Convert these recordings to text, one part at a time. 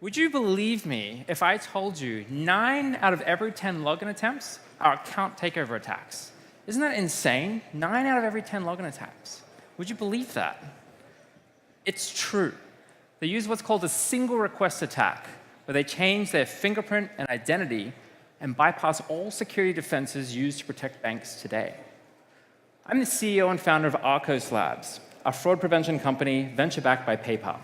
Would you believe me if I told you 9 out of every 10 login attempts are account takeover attacks? Isn't that insane? 9 out of every 10 login attacks. Would you believe that? It's true. They use what's called a single request attack, where they change their fingerprint and identity and bypass all security defenses used to protect banks today. I'm the CEO and founder of Arkose Labs, a fraud prevention company venture-backed by PayPal.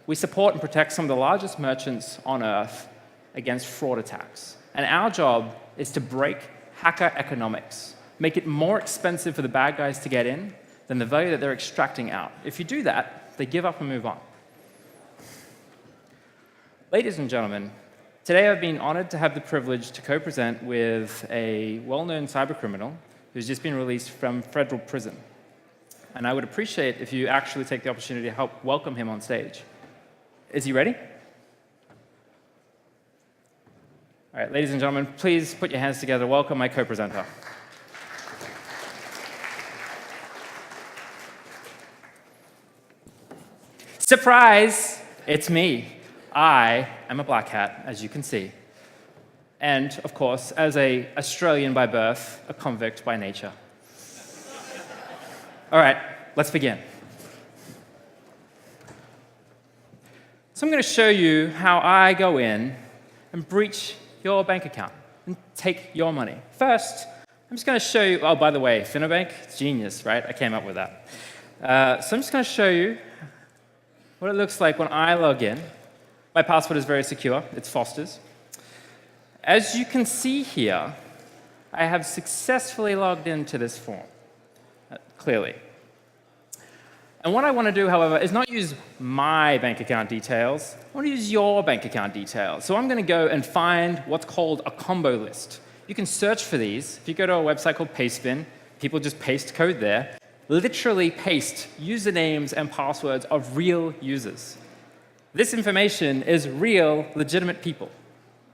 We support and protect some of the largest merchants on Earth against fraud attacks. And our job is to break hacker economics, make it more expensive for the bad guys to get in than the value that they're extracting out. If you do that, they give up and move on. Ladies and gentlemen, today I've been honored to have the privilege to co-present with a well-known cybercriminal who's just been released from federal prison. And I would appreciate if you actually take the opportunity to help welcome him on stage. Is he ready? All right, ladies and gentlemen, please put your hands together. Welcome my co-presenter. Surprise! It's me. I am a black hat, as you can see. And, of course, as an Australian by birth, a convict by nature. All right, let's begin. So I'm going to show you how I go in and breach your bank account and take your money. First, I'm just going to show you, oh, by the way, Finovate, it's genius, right? I came up with that. So I'm just going to show you what it looks like when I log in. My password is very secure. It's Foster's. As you can see here, I have successfully logged into this form, clearly. And what I want to do, however, is not use my bank account details. I want to use your bank account details. So I'm going to go and find what's called a combo list. You can search for these. If you go to a website called Pastebin, people just paste code there, literally paste usernames and passwords of real users. This information is real, legitimate people.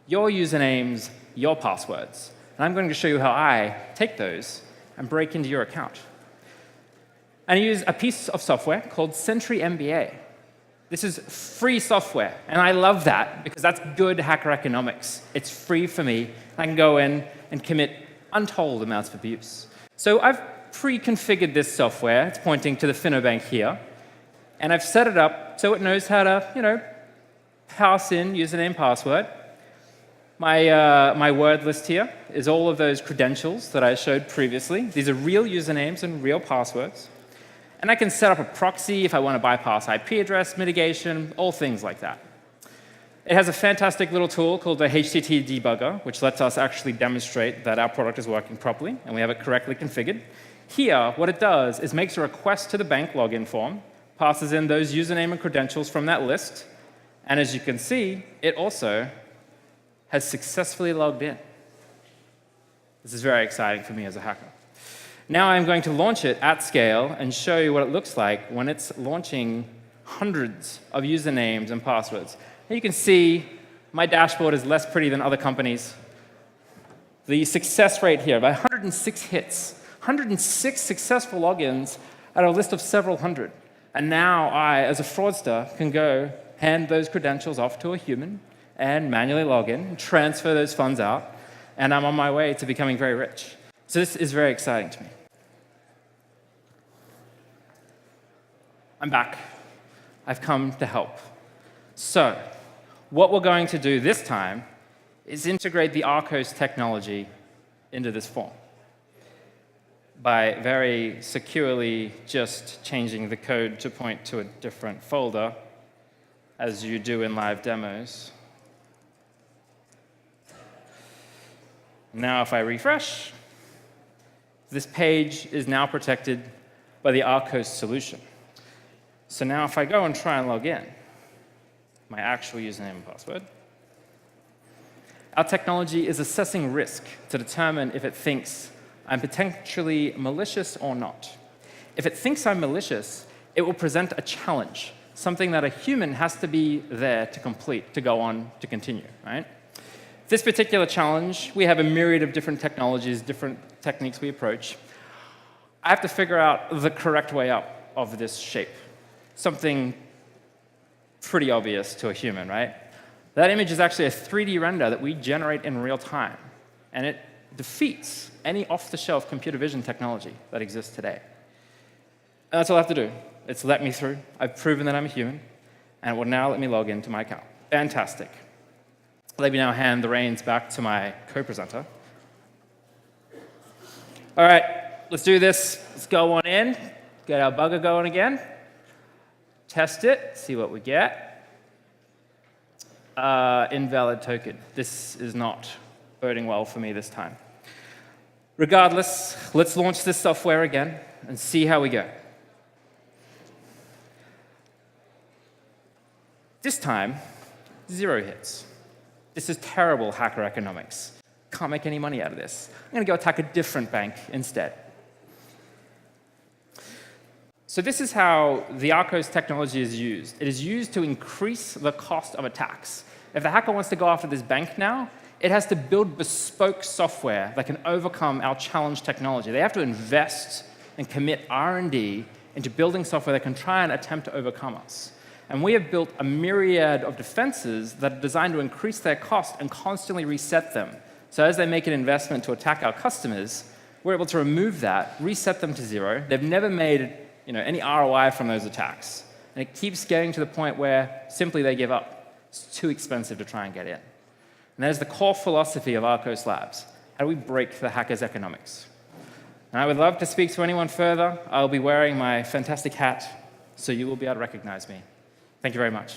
Your usernames, your passwords. And I'm going to show you how I take those and break into your account. And I use a piece of software called Sentry MBA. This is free software, and I love that because that's good hacker economics. It's free for me. I can go in and commit untold amounts of abuse. So I've pre-configured this software. It's pointing to the Finovate here. And I've set it up so it knows how to, pass in username, password. My word list here is all of those credentials that I showed previously. These are real usernames and real passwords. And I can set up a proxy if I want to bypass IP address mitigation, all things like that. It has a fantastic little tool called the HTTP debugger, which lets us actually demonstrate that our product is working properly and we have it correctly configured. Here, what it does is makes a request to the bank login form, passes in those username and credentials from that list, and as you can see, it also has successfully logged in. This is very exciting for me as a hacker. Now I'm going to launch it at scale and show you what it looks like when it's launching hundreds of usernames and passwords. And you can see my dashboard is less pretty than other companies. The success rate here, about 106 hits, 106 successful logins out of a list of several hundred. And now I, as a fraudster, can go hand those credentials off to a human and manually log in, and transfer those funds out, and I'm on my way to becoming very rich. So this is very exciting to me. I'm back. I've come to help. So what we're going to do this time is integrate the Arkose technology into this form by very securely just changing the code to point to a different folder, as you do in live demos. Now if I refresh, this page is now protected by the Arkose solution. So now if I go and try and log in, my actual username and password, our technology is assessing risk to determine if it thinks I'm potentially malicious or not. If it thinks I'm malicious, it will present a challenge, something that a human has to be there to complete, to go on, to continue, right? This particular challenge, we have a myriad of different technologies, different techniques we approach. I have to figure out the correct way up of this shape, something pretty obvious to a human, right? That image is actually a 3D render that we generate in real time, and it defeats any off-the-shelf computer vision technology that exists today. And that's all I have to do. It's let me through. I've proven that I'm a human, and it will now let me log into my account. Fantastic. Let me now hand the reins back to my co-presenter. All right, let's do this. Let's go on in, get our bugger going again, test it, see what we get. Invalid token. This is not boding well for me this time. Regardless, let's launch this software again and see how we go. This time, 0 hits. This is terrible hacker economics. Can't make any money out of this. I'm going to go attack a different bank instead. So this is how the Arkose technology is used. It is used to increase the cost of attacks. If the hacker wants to go after this bank now, it has to build bespoke software that can overcome our challenge technology. They have to invest and commit R&D into building software that can try and attempt to overcome us. And we have built a myriad of defenses that are designed to increase their cost and constantly reset them. So as they make an investment to attack our customers, we're able to remove that, reset them to 0. They've never made any ROI from those attacks. And it keeps getting to the point where simply they give up. It's too expensive to try and get in. And that is the core philosophy of Arkose Labs. How do we break the hacker's economics? And I would love to speak to anyone further. I'll be wearing my fantastic hat, so you will be able to recognize me. Thank you very much.